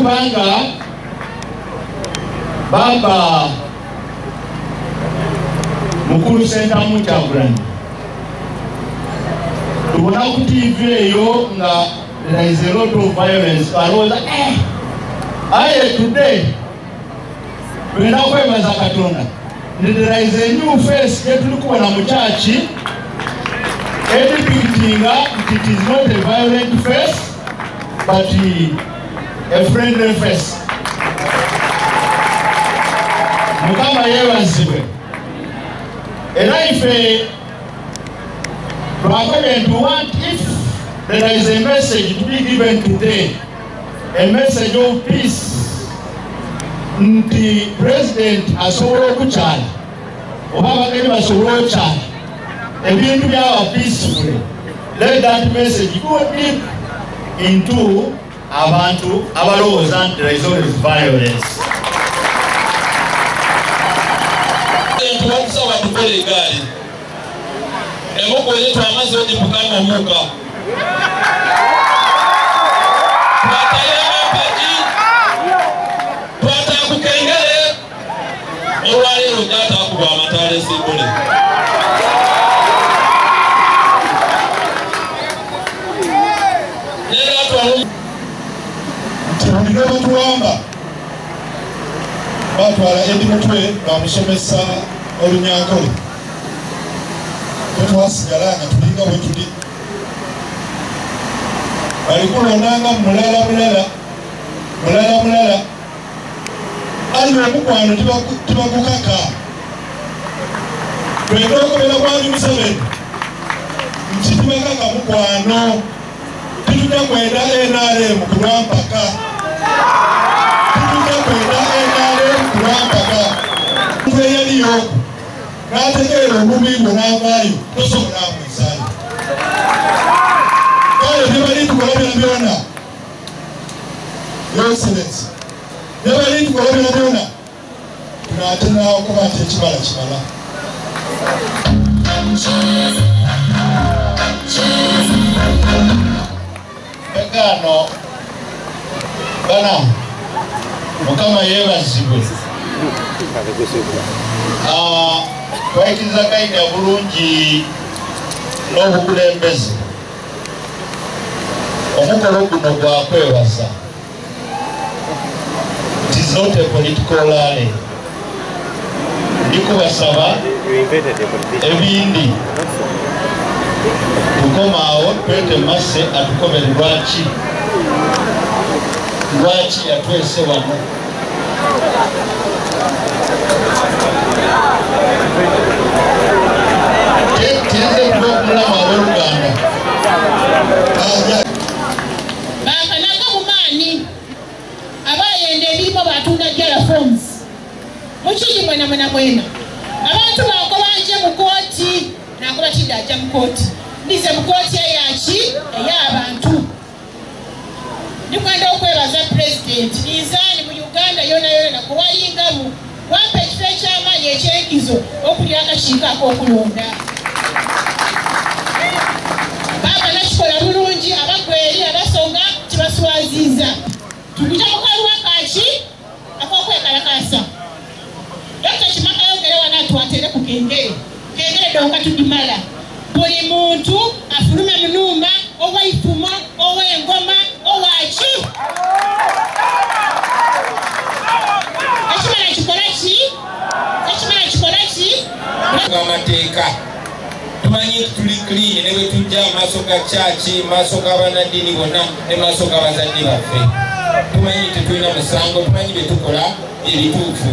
kubanga baba mukulu Sentamu Kyagulanyi tubona ku TV eyo nga there is a lot of violence. Today twenda kwebaza Katonda there is a new face getuli kubona mu church depicting it is not a violent face but a friendly face. Mukama yebazibwe era ife to want if there is a message to be given today, a message of peace. The president asobola okukyala oba abageni basobola okukyala ebintu byaba peacefully. Let that message go deep into abantu abalowooza nti there is always violence. Emoko yetu amazi odi mukama muka twata kukengere olwali rugata kuba amatale sibule nera twalu tibuliro tuwamba batwala endi mutwe bamusomesa olunyankole twasigala nga tulinga bwe tuli balikulondanga mulala ali omukwano tibagukaka twenda okubera Mwami Museveni nti tibakaka mukwano titujja kwenda NRM kulwampaka tweyaliyo n'ategeera omubiibu n'avaayo tosobola amwisaayo kale nebali tukola byonna Your Excellency nebali tukola byonna tunaatera okuba nti ekibala kibala egano bana Mukama yeebazibwe twayikiriza kaine bulungi n'obukulembeze omukolo guno gwakwebaza. It is not a political rally. Ndikubasaba ebindi tukomaawo twete Masse atukomere lwaki yatwese wano bakanaka mumani abayende ebirimo batunda jala forms mukiri mwena abantu bakobanje mu kooti nakola kidaja mu kooti ndize mu kooti ey'abantu ndikwenda okwebaza president nizani mu Uganda yona kuwayingamu wampa ekifo eky'amaanyi ekyenkizo okulya akakiiko ak'okulonda baba nakikola bulungi abagweri abasonga kibaswaziza tukuja mukalwa kaki ak'okwekalakasa Dr. Chimaka yongere wana tuwatere ku kengere donka tudimala buli muntu afulume munumba owaifumo ow'engoma owaki amateeka tumanyi tuli clean ne bwe tujja amaaso ga chachi maaso g'abannaddiini bonna ne maaso g'abazadde baffe tumanyi tetulina musango tumanyi bye tukola ebituufu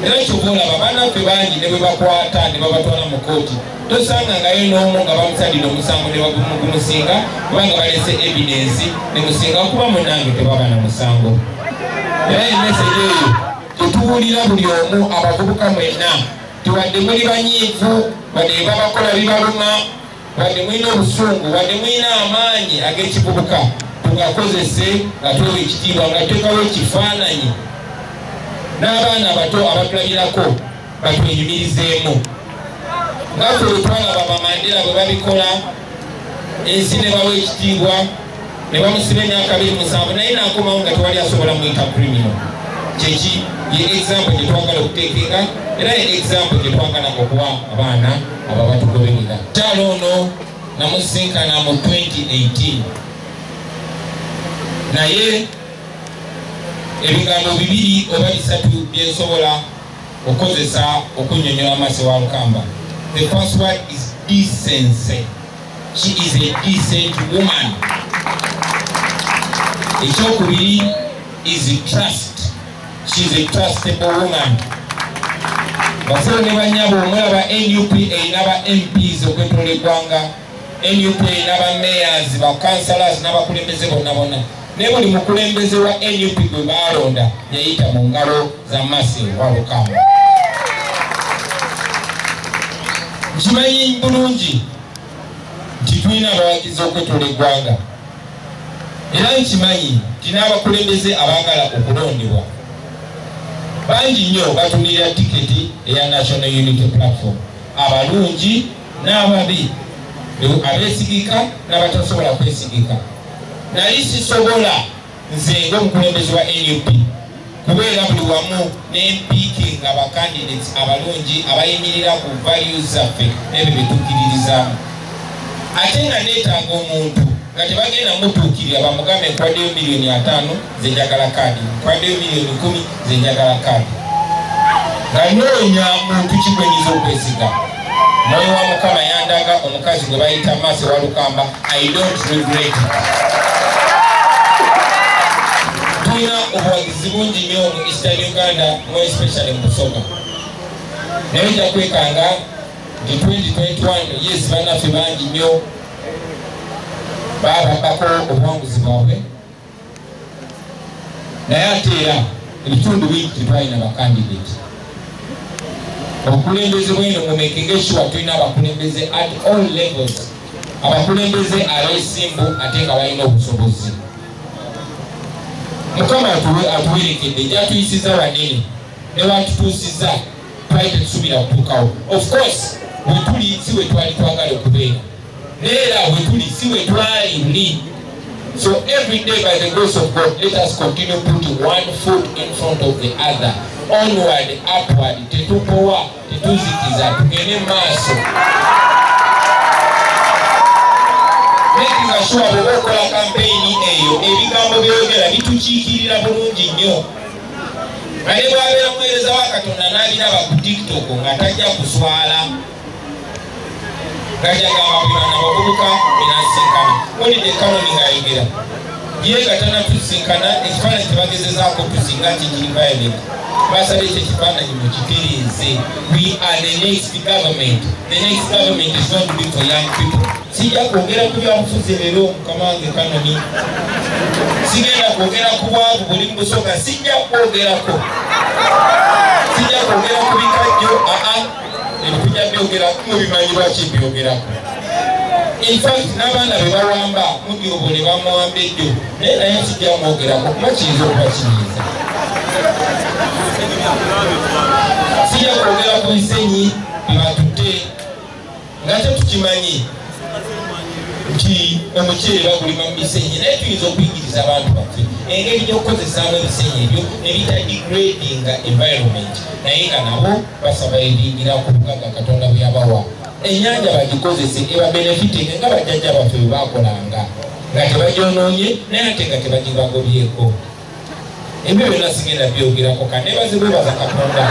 era kyova olaba bannaffe bangi ne bwe bakwata ne babatwala mu kooti tosangangayo n'omu nga bamusalira omusango ne bagumusinga kubanga balese evidence ne musinga kuba munnange tebaba na musango era emesege eyo tetuwulira buli omu abavubuka mwenna tuwadde muli banyiivu wadde babakola bibaluma wadde mulina obusungu wadde mulina amaanyi ag'ekivubuka tugakozese nga twewa ekitiibwa nga tuteekawo ekifaananyi n'abaana abato abatulabirako batwenyumirizeemu nga ffe bwe twalaba bamandera bwe babikola ensi ne bawa ekitiibwa ne bamusiba emyaka 27 naye n'akomawo nga tewali asobola muyita criminal. Kyeki ye example gye twagala okuteekenga era ye example gye twagala okuwa abaana abo abatugoberera. Kyalo ono namusinkana mu 2018 naye ebigambo bibiri oba bisatu byensobola okukozesa okunnyonnyola Mercy Walukamba. The first word is decency. She is a decent woman. Ekyokubiri is trust. She is a trustable woman. Basebo ne banyabo omulaba NUP einaba MPs okwetola eggwanga, NUP einaba mayors, ba councillors n'abakulembeze bonna bonna. Ne buli mukulembeze wa NUP gwe baalonda yayita mu ngalo za Mercy Walukamba. Nkimanyi bulungi nti tulina abawagizi okwetola eggwanga. Era nkimanyi nti n'abakulembeze abaagala okulondebwa bangi nnyo batunira tiketi eya National Unity Platform. Abalungi n'ababi, abeesigika n'abatasobola kwesigika. Nali sisobola nze ng'omukulembeze wa NUP kubeera buli wamu n'empiikinga abacandidates abalungi abayimirira ku values zaffe n'ebyo bye tukkiririzaamu. Ate nga neetaaga omuntu nga tebagenda mutuukirira bamugambe nkwaddeyo $5,000,000 ze njagala kaadi, nkwaddeyo $10,000,000 ze njagala kaadi. Nga noonya muntu kigwenyiza okwesiga. Mwoyo wa Mukama yandaga omukazi gwe bayita Mercy Walukamba. I don't regret it. Tulina obuwagizi bungi nnyo mu Eastern Uganda, more especially mu Busoga. Naye nja kwekanga nti 2021 yes bannaffe bangi nnyo baabako obuwanguzi bwabwe, naye ate era ebitundu bingi tetwalina bakandidate. Obukulembeze bwino mu making sure tulina abakulembeze at all levels, abakulembeze abeesimbu ate nga balina obusobozi. Mukama atuwerekedde gy'atuyisiza banene ne batutuusiza twali tetusuubira kutuukawo. Of course bwe tuli si bwe twali twagala okubeera, neera bwe tuli si bwe twali. So every day by the grace of God, let us continue putting one foot in front of the other, onward, upward, tetupowa, tetuzikiza, tugende maaso. Making sure bwe okola kampeyini eyo ebigambo byogera bitukiikirira bulungi nnyo. Naye bw'abeera muweereza wa Katonda n'abiraba ku TikTok nga tajja kuswala, gajja gamba buli bana bavubuka binasinkana olidde kanoni ng'ayogera ye gatana tusinkana ekifaananyi tebagezezaako tusinga nti kiri violent. Basaba ekyo ekifaananyi mukitereeze. We are the next government. The next government is going to be for young people. Sijja kwogera ku byabufuzi leero mukama wange kanoni, sigenda kwogera ku bwavu buli mu Busoga, sijja kwogerako, sijja kwogera ku bikajjo, ebitujja byogera mubimanyi lwaki byogerako. In fact n'abaana be bawamba mudyobo ne bamuwamba ejjo naye sijja mwogerako kuba kiyinza okuba kinyiiza. Sijja kwogera ku nsenyi bebatutte nga tetukimanyi nti omuceere bagulima mu bisenyi, naye tuyinza okuyigiriza abantu baffe engeri gy'okukozesaamu ebisenyi ebyo ne bitadegrading environment, naye nga nabo basaba ebiyingira ku bugagga Katonda bwe yabawa. Ennyanja bagikozese eba benefiting nga bajjajja baffe bwe baakolanga nga tebagyonoonye naye ate nga tebagibagobyeko. Ebyo byonna sigenda byogerako, kandi nebaze bwebaza Katonda.